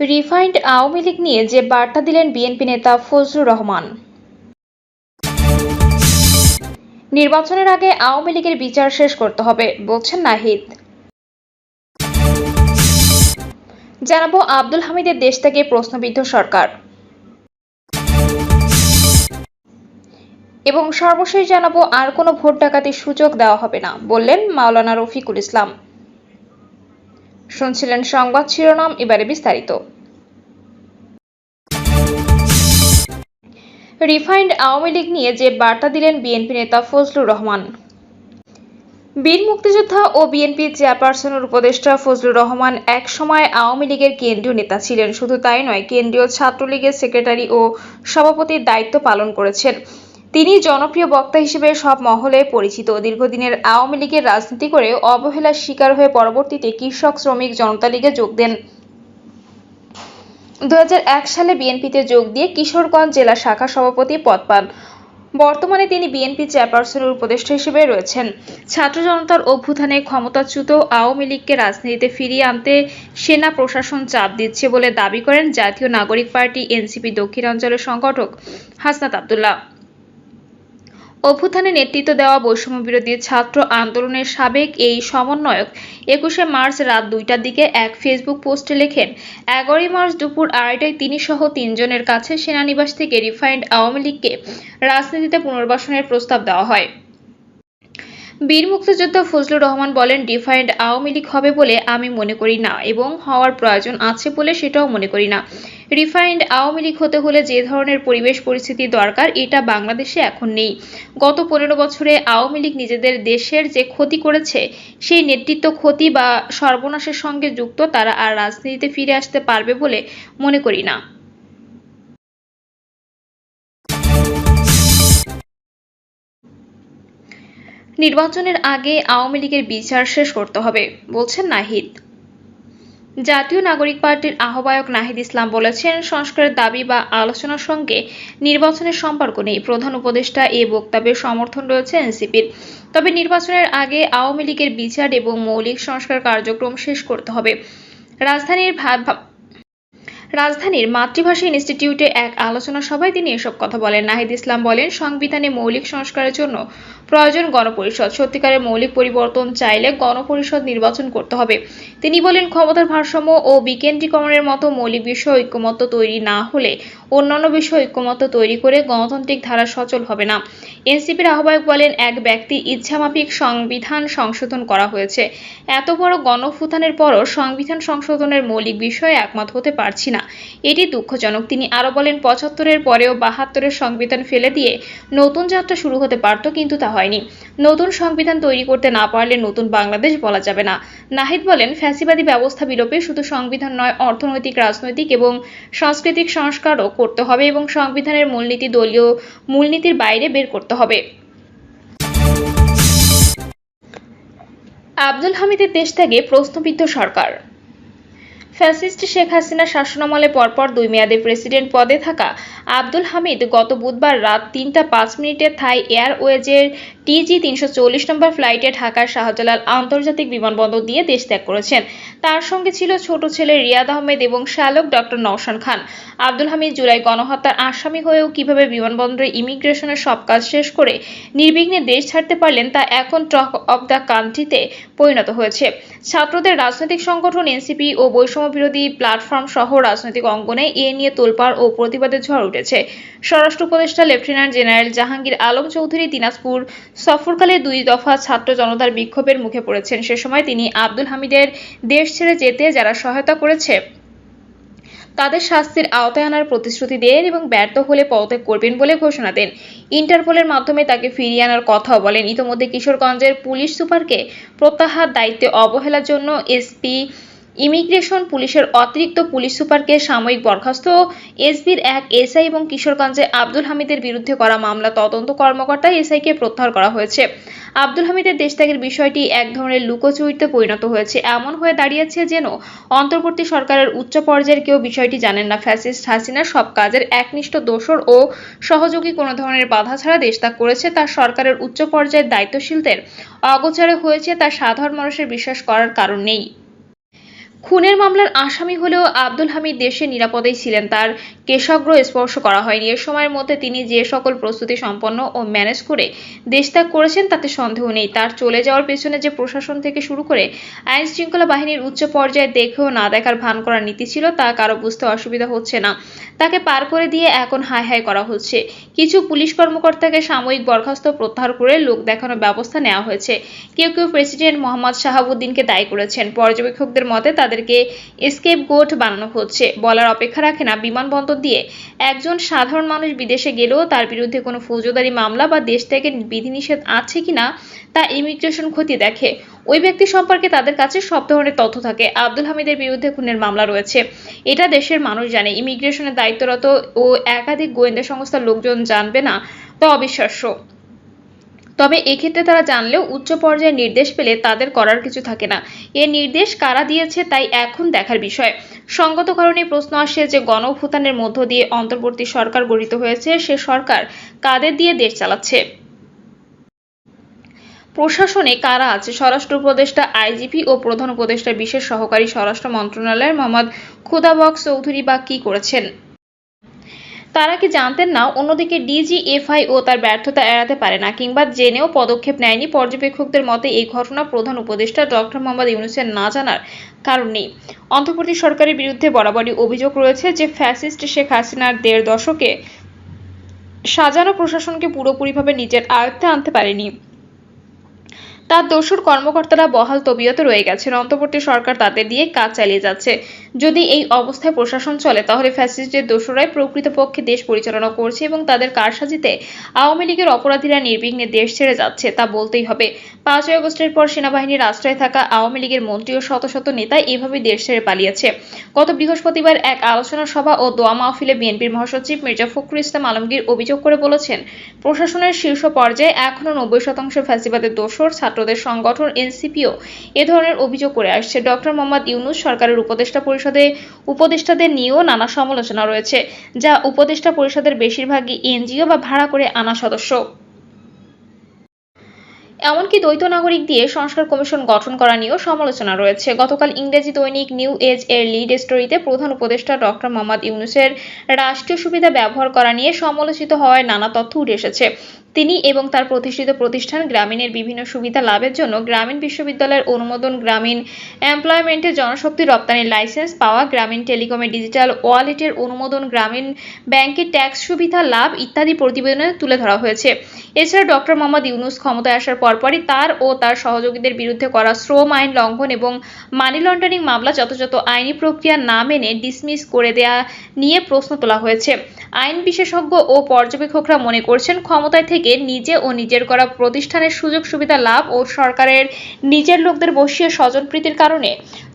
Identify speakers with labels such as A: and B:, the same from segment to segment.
A: Refined Awami League নিয়ে যে বার্তা দিলেন বিএনপি নেতা ফজলুর রহমান। নির্বাচনের আগে আওয়ামী লীগের বিচার শেষ করতে হবে বলছেন নাহিদ। জানাবো আব্দুল হামিদের দেশ থেকে প্রশ্নবিদ্ধ সরকার এবং সর্বশেষ জানাবো আর কোনো ভোট ডাকাতির সুযোগ দেওয়া হবে না বললেন মাওলানা রফিকুল ইসলাম। শুনছিলেন সংবাদ শিরোনাম, এবারে বিস্তারিত। রিফাইন্ড আওয়ামী লীগ নিয়ে যে বার্তা দিলেন বিএনপি নেতা ফজলুর রহমান। বীর মুক্তিযোদ্ধা ও বিএনপি চেয়ারপারসনের উপদেষ্টা ফজলুর রহমান এক সময় আওয়ামী লীগের কেন্দ্রীয় নেতা ছিলেন। শুধু তাই নয়, কেন্দ্রীয় ছাত্রলীগের সেক্রেটারি ও সভাপতির দায়িত্ব পালন করেছেন। তিনি জনপ্রিয় বক্তা হিসেবে সব মহলে পরিচিত। দীর্ঘদিনের আওয়ামী লীগের রাজনীতি করে অবহেলার শিকার হয়ে পরবর্তীতে কৃষক শ্রমিক জনতা লীগে যোগ দেন। 2001 সালে বিএনপিতে যোগ দিয়ে কিশোরগঞ্জ জেলা শাখা সভাপতি পদ পান। বর্তমানে তিনি বিএনপি চেয়ারপারসনের উপদেষ্টা হিসেবে রয়েছেন। ছাত্র জনতার অভ্যুত্থানে ক্ষমতাচ্যুত আওয়ামী লীগকে রাজনীতিতে ফিরিয়ে আনতে সেনা প্রশাসন চাপ দিচ্ছে বলে দাবি করেন জাতীয় নাগরিক পার্টি এনসিপি দক্ষিণাঞ্চলের সংগঠক হাসনাত আব্দুল্লাহ। অভ্যুত্থানে নেতৃত্ব দেওয়া বৈষম্যবিরোধী ছাত্র আন্দোলনের সাবেক এই সমন্বয়ক 21শে মার্চ রাত 2টার দিকে এক ফেসবুক পোস্টে লেখেন, 11ই মার্চ দুপুর 2:30টায় তিনি সহ 3 জনের কাছে সেনানিবাস থেকে রিফাইন্ড আওয়ামী লীগকে রাজনীতিতে পুনর্বাসনের প্রস্তাব দেওয়া হয়। বীর মুক্তিযোদ্ধা ফজলুর রহমান বলেন, ডিফাইন্ড আওয়ামী লীগ হবে বলে আমি মনে করি না এবং হওয়ার প্রয়োজন আছে বলে সেটাও মনে করি না। রিফাইন্ড আওয়ামী লীগ হতে হলে যে ধরনের পরিবেশ পরিস্থিতি দরকার এটা বাংলাদেশে এখন নেই। গত 15 বছরে আওয়ামী লীগ নিজেদের দেশের যে ক্ষতি করেছে সেই নেতৃত্ব ক্ষতি বা সর্বনাশের সঙ্গে যুক্ত, তারা আর রাজনীতিতে ফিরে আসতে পারবে বলে মনে করি না। নির্বাচনের আগে আওয়ামী লীগের বিচার শেষ করতে হবে বলছেন নাহিদ। জাতীয় নাগরিক পার্টির আহ্বায়ক নাহিদ ইসলাম বলেছেন, সংস্কারের দাবি বা আলোচনার সঙ্গে নির্বাচনের সম্পর্ক নেই। প্রধান উপদেষ্টা এ বক্তব্যের সমর্থন রয়েছে এনসিপির। তবে নির্বাচনের আগে আওয়ামী লীগের বিচার এবং মৌলিক সংস্কার কার্যক্রম শেষ করতে হবে। রাজধানীর মাতৃভাষা ইনস্টিটিউটে এক আলোচনা সভায় তিনি এসব কথা বলেন। নাহিদ ইসলাম বলেন, সংবিধানে মৌলিক সংস্কারের জন্য প্রয়োজন গণপরিষদ। সত্যিকারের মৌলিক পরিবর্তন চাইলে গণপরিষদ নির্বাচন করতে হবে। তিনি বলেন, ক্ষমতার ভারসাম্য ও বিকেন্দ্রীকরণের মতো মৌলিক বিষয় ঐক্যমত্য তৈরি না হলে অন্যান্য বিষয় ঐক্যমত্য তৈরি করে গণতান্ত্রিক ধারা সচল হবে না। এনসিপির আহ্বায়ক বলেন, এক ব্যক্তি ইচ্ছামাফিক সংবিধান সংশোধন করা হয়েছে। এত বড় গণঅভ্যুত্থানের পরও সংবিধান সংশোধনের মৌলিক বিষয়ে একমত হতে পারছি না, এটি দুঃখজনক। তিনি আরো বলেন, 75-এর পরেও 72-এর সংবিধান ফেলে দিয়ে নতুন যাত্রা শুরু হতে পারত, কিন্তু তা হয়নি। নতুন সংবিধান তৈরি করতে না পারলে নতুন বাংলাদেশ বলা যাবে না। নাহিদ বলেন, ফ্যাসিবাদী ব্যবস্থা বিলোপে শুধু সংবিধান নয়, অর্থনৈতিক, রাজনৈতিক এবং সাংস্কৃতিক সংস্কারও করতে হবে এবং সংবিধানের মূলনীতি দলীয় মূলনীতির বাইরে বের করতে হবে। আব্দুল হামিদের দেশ থেকে প্রশ্নবিদ্ধ সরকার। ফ্যাসিস্ট শেখ হাসিনার শাসনামলে পরপর 2 মেয়াদে প্রেসিডেন্ট পদে থাকা আব্দুল হামিদ গত বুধবার রাত 3টা 5 মিনিটে থাই এয়ারওয়েজের TG-340 নম্বর ফ্লাইটে ঢাকার শাহজালাল আন্তর্জাতিক বিমানবন্দর দিয়ে দেশ ত্যাগ করেছেন। তার সঙ্গে ছিল ছোট ছেলে রিয়াদ আহমেদ এবং শ্যালক ডক্টর নওশান খান। আব্দুল হামিদ জুলাই গণহত্যার আসামি হয়েও কিভাবে বিমানবন্দরে ইমিগ্রেশনের সব কাজ শেষ করে নির্বিঘ্নে দেশ ছাড়তে পারলেন তা এখন টক অব দ্য কান্ট্রিতে পরিণত হয়েছে। ছাত্রদের রাজনৈতিক সংগঠন এনসিপি ও বৈষম্যবিরোধী প্ল্যাটফর্ম সহ রাজনৈতিক অঙ্গনে এ নিয়ে তোলপাড় ও প্রতিবাদের ঝড় উঠেছে। স্বরাষ্ট্র উপদেষ্টা লেফটেন্যান্ট জেনারেল জাহাঙ্গীর আলম চৌধুরী দিনাজপুর সফরকালে 2 দফা ছাত্র জনতার বিক্ষোভের মুখে পড়েছেন। সে সময় তিনি আব্দুল হামিদের দেশ ছেড়ে যেতে যারা সহায়তা করেছে তাদের শাস্তির আওতায় আনার প্রতিশ্রুতি দেন এবং ব্যর্থ হলে পদত্যাগ করবেন বলে ঘোষণা দেন। ইন্টারপোলের মাধ্যমে তাকে ফিরিয়ে আনার কথাও বলেন। ইতোমধ্যে কিশোরগঞ্জের পুলিশ সুপারকে প্রত্যাহার দায়িত্বে অবহেলার জন্য এসপি ইমিগ্রেশন পুলিশের অতিরিক্ত পুলিশ সুপারকে সাময়িক বরখাস্ত, এসবির এক এসআই এবং কিশোরগঞ্জে আব্দুল হামিদের বিরুদ্ধে করা মামলা তদন্ত কর্মকর্তা এসআইকে প্রত্যাহার করা হয়েছে। আব্দুল হামিদের দেশ ত্যাগের বিষয়টি এক ধরনের লুকোচুরিতে পরিণত হয়েছে। এমন হয়ে দাঁড়িয়েছে যেন অন্তর্বর্তী সরকারের উচ্চ পর্যায়ের কেউ বিষয়টি জানেন না। ফ্যাসিস্ট হাসিনার সব কাজের একনিষ্ঠ দোসর ও সহযোগী কোনো ধরনের বাধা ছাড়া দেশ ত্যাগ করেছে, তার সরকারের উচ্চ পর্যায়ের দায়িত্বশীলদের অগোচরে হয়েছে, তা সাধারণ মানুষের বিশ্বাস করার কারণ নেই। খুনের মামলার আসামি হলেও আব্দুল হামিদ দেশে নিরাপদেই ছিলেন, তার কেশাগ্র স্পর্শ করা হয়নি। এ সময়ের মধ্যে তিনি যে সকল প্রস্তুতি সম্পন্ন ও ম্যানেজ করে দেশত্যাগ করেছেন তাতে সন্দেহ নেই। তার চলে যাওয়ার পেছনে যে প্রশাসন থেকে শুরু করে আইন শৃঙ্খলা বাহিনীর উচ্চ পর্যায়ে দেখেও না দেখার ভান করার নীতি ছিল তা কারো বুঝতে অসুবিধা হচ্ছে না। তাকে পার করে দিয়ে এখন হাই হাই করা হচ্ছে। কিছু পুলিশ কর্মকর্তাকে সাময়িক বরখাস্ত প্রত্যাহার করে লোক দেখানোর ব্যবস্থা নেওয়া হয়েছে। কেউ কেউ প্রেসিডেন্ট মোহাম্মদ শাহাবুদ্দিনকে দায়ী করেছেন। পর্যবেক্ষকদের মতে তাদেরকে স্কেপগোট বানানো হচ্ছে। বলার অপেক্ষা রাখে না, বিমানবন্দর দিয়ে একজন সাধারণ মানুষ বিদেশে গেলেও তার বিরুদ্ধে কোনো ফৌজদারি মামলা বা দেশ থেকে বিধিনিষেধ আছে কিনা তা ইমিগ্রেশন খতিয়ে দেখে। ওই ব্যক্তি সম্পর্কে তাদের কাছে সব ধরনের তথ্য থাকে। আব্দুল হামিদের বিরুদ্ধে খুনের মামলা রয়েছে, এটা দেশের মানুষ জানে। ইমিগ্রেশনে দায়িত্বরত ও একাধিক গোয়েন্দা সংস্থার লোকজন জানবে না তা অবিশ্বাস্য। তবে এক্ষেত্রে তারা জানলেও উচ্চ পর্যায়ে নির্দেশ পেলে তাদের করার কিছু থাকে না। এ নির্দেশ কারা দিয়েছে তাই এখন দেখার বিষয়। সঙ্গত কারণে প্রশ্ন আসে যে গণঅভ্যুত্থানের মধ্য দিয়ে অন্তর্বর্তী সরকার গঠিত হয়েছে, সে সরকার কাদের দিয়ে দেশ চালাচ্ছে? প্রশাসনে কারা আছে? স্বরাষ্ট্র উপদেষ্টা, আইজিপি ও প্রধান উপদেষ্টার বিশেষ সহকারী স্বরাষ্ট্র মন্ত্রণালয়ের মোহাম্মদ খুদাবক্স চৌধুরী বা কি করেছেন? তারা কি জানতেন না? অন্যদিকে ডিজিএফআইও তার ব্যর্থতা এড়াতে পারে না কিংবা জেনেও পদক্ষেপ নেয়নি। পর্যবেক্ষকদের মতে এই ঘটনা প্রধান উপদেষ্টা ডক্টর মোহাম্মদ ইউনূসের না জানার কারণ নেই। অন্তর্বর্তী সরকারের বিরুদ্ধে বরাবরই অভিযোগ রয়েছে যে ফ্যাসিস্ট শেখ হাসিনার ১.৫ দশকে সাজানো প্রশাসনকে পুরোপুরিভাবে নিজের আয়ত্তে আনতে পারেনি। তার দোসর কর্মকর্তারা বহাল তবিয়তে রয়ে গেছেন। অন্তর্বর্তী সরকার তাদের দিয়ে কাজ চালিয়ে যাচ্ছে। যদি এই অবস্থায় প্রশাসন চলে তাহলে ফ্যাসিস্টদের দোসরাই প্রকৃতপক্ষে দেশ পরিচালনা করছে এবং তাদের কারসাজিতে আওয়ামী লীগের অপরাধীরা নির্বিঘ্নে দেশ ছেড়ে যাচ্ছে তা বলতেই হবে। ৫ই আগস্টের পর সেনাবাহিনীর আশ্রয়ে থাকা আওয়ামী লীগের মন্ত্রী ও শত শত নেতা এভাবে দেশ ছেড়ে পালিয়েছে। গত বৃহস্পতিবার এক আলোচনা সভা ও দোয়া মাহফিলে বিএনপির মহাসচিব মির্জা ফখরুল ইসলাম আলমগীর অভিযোগ করে বলেছেন, প্রশাসনের শীর্ষ পর্যায়ে এখনো ৯০% ফ্যাসিবাদের দোসর। ছাত্রদের সংগঠন এনসিপিও এ ধরনের অভিযোগ করে আসছে। ডক্টর মোহাম্মদ ইউনূস সরকারের উপদেষ্টা পরিষদে উপদেষ্টাদের নিয়েও নানা সমালোচনা রয়েছে, যা উপদেষ্টা পরিষদের বেশিরভাগই এনজিও বা ভাড়া করে আনা সদস্য। এমনকি দ্বৈত নাগরিক দিয়ে সংস্কার কমিশন গঠন করা নিয়েও সমালোচনা রয়েছে। গতকাল ইংরেজি দৈনিক নিউ এজ এর লিড স্টোরিতে প্রধান উপদেষ্টা ডক্টর মোহাম্মদ ইউনূসের রাষ্ট্রীয় সুবিধা ব্যবহার করা নিয়ে সমালোচিত হওয়ায় নানা তথ্য উঠে এসেছে। তিনি এবং তার প্রতিষ্ঠিত প্রতিষ্ঠান গ্রামীণের বিভিন্ন সুবিধা লাভের জন্য গ্রামীণ বিশ্ববিদ্যালয়ের অনুমোদন, গ্রামীণ এমপ্লয়মেন্টের জনশক্তি রপ্তানির লাইসেন্স পাওয়া, গ্রামীণ টেলিকমের ডিজিটাল ওয়ালেটের অনুমোদন, গ্রামীণ ব্যাংকের ট্যাক্স সুবিধা লাভ ইত্যাদি প্রতিবেদনে তুলে ধরা হয়েছে। এছাড়া ডক্টর মোহাম্মদ ইউনূস ক্ষমতায় আসার পরপরই তার ও তার সহযোগীদের বিরুদ্ধে করা শ্রম আইন লঙ্ঘন এবং মানি লন্ডারিং মামলা যথাযথ আইনি প্রক্রিয়া না মেনে ডিসমিস করে দেয়া নিয়ে প্রশ্ন তোলা হয়েছে। আইন বিশেষজ্ঞ ও পর্যবেক্ষকরা মনে করছেন, ক্ষমতায় থেকে নিজে ও নিজের করা প্রতিষ্ঠানের সুযোগ সুবিধা লাভ ও সরকারের নিজের লোকদের বসিয়ে স্বজনপ্রীতির কারণে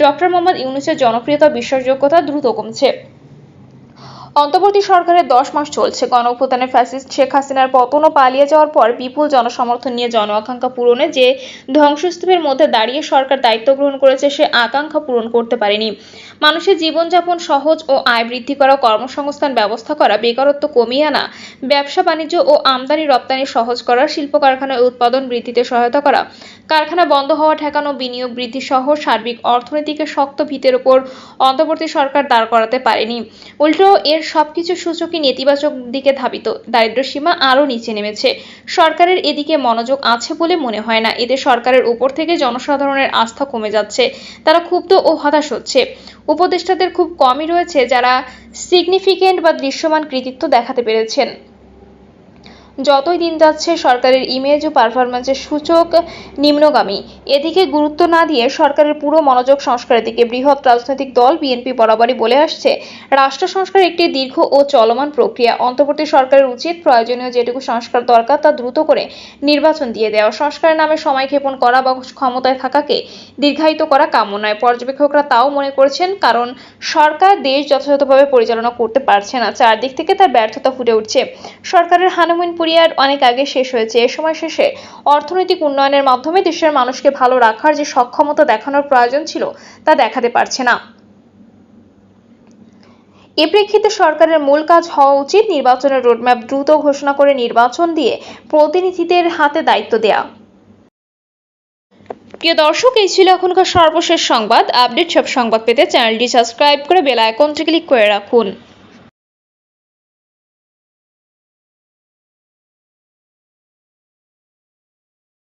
A: ডক্টর মোহাম্মদ ইউনূসের জনপ্রিয়তা বিশ্বাসযোগ্যতা দ্রুত কমছে। অন্তর্বর্তী সরকারের ১০ মাস চলছে। গণঅভ্যুত্থানে ফ্যাসিস্ট শেখ হাসিনার পতন ও পালিয়ে যাওয়ার পর বিপুল জনসমর্থন নিয়ে জন আকাঙ্ক্ষা পূরণে যে ধ্বংসস্তূপের মধ্যে দাঁড়িয়ে সরকার দায়িত্ব গ্রহণ করেছে সে আকাঙ্ক্ষা পূরণ করতে পারেনি। মানুষের জীবনযাপন সহজ ও আয় বৃদ্ধি করা, কর্মসংস্থান ব্যবস্থা করা, বেকারত্ব কমিয়ে আনা, ব্যবসা বাণিজ্য ও আমদানি রপ্তানি সহজ করা, শিল্প কারখানায় উৎপাদন বৃদ্ধিতে সহায়তা করা, কারখানা বন্ধ হওয়া ঠেকানো, বিনিয়োগ বৃদ্ধি সহ সার্বিক অর্থনীতিকে শক্ত ভিতের উপর অন্তর্বর্তী সরকার দাঁড় করাতে পারেনি। উল্টো এর সবকিছু সূচকই নেতিবাচক দিকে ধাবিত। দারিদ্র্যসীমা আরও নিচে নেমেছে। সরকারের এদিকে মনোযোগ আছে বলে মনে হয় না। এতে সরকারের উপর থেকে জনসাধারণের আস্থা কমে যাচ্ছে। তারা ক্ষুব্ধ ও হতাশ হচ্ছে। উপদেষ্টাদের খুব কমই রয়েছে যারা সিগনিফিকেন্ট বা দৃশ্যমান কৃতিত্ব দেখাতে পেরেছেন। যতই দিন যাচ্ছে সরকারের ইমেজ ও পারফরম্যান্সের সূচক নিম্নগামী। এদিকে গুরুত্ব না দিয়ে সরকারের পুরো মনোযোগ সংস্কারের দিকে। বৃহৎ রাজনৈতিক দল বিএনপি বরাবরই বলে আসছে, রাষ্ট্র সংস্কার একটি দীর্ঘ ও চলমান প্রক্রিয়া। অন্তর্বর্তী সরকারের উচিত প্রয়োজনীয় যেটুকু সংস্কার দরকার তা দ্রুত করে নির্বাচন দিয়ে দেওয়া। সংস্কারের নামে সময় ক্ষেপণ করা বা ক্ষমতায় থাকাকে দীর্ঘায়িত করা কাম্য নয়। পর্যবেক্ষকরা তাও মনে করছেন, কারণ সরকার দেশ যথাযথভাবে পরিচালনা করতে পারছে না। চারদিক থেকে তার ব্যর্থতা ফুটে উঠছে। সরকারের হানিমুন পিরিয়ড অনেক আগে শেষ হয়েছে। এ সময় শেষে অর্থনৈতিক উন্নয়নের মাধ্যমে দেশের মানুষকে ভালো রাখার যে সক্ষমতা দেখানোর প্রয়োজন ছিল তা দেখাতে পারছে না। এ প্রেক্ষিতে সরকারের মূল কাজ হওয়া উচিত নির্বাচনের রোডম্যাপ দ্রুত ঘোষণা করে নির্বাচন দিয়ে প্রতিনিধিদের হাতে দায়িত্ব দেয়া। প্রিয় দর্শক, এই ছিল এখনকার সর্বশেষ সংবাদ। আপডেট সব সংবাদ পেতে চ্যানেলটি সাবস্ক্রাইব করে বেল আইকনটি ক্লিক করে রাখুন।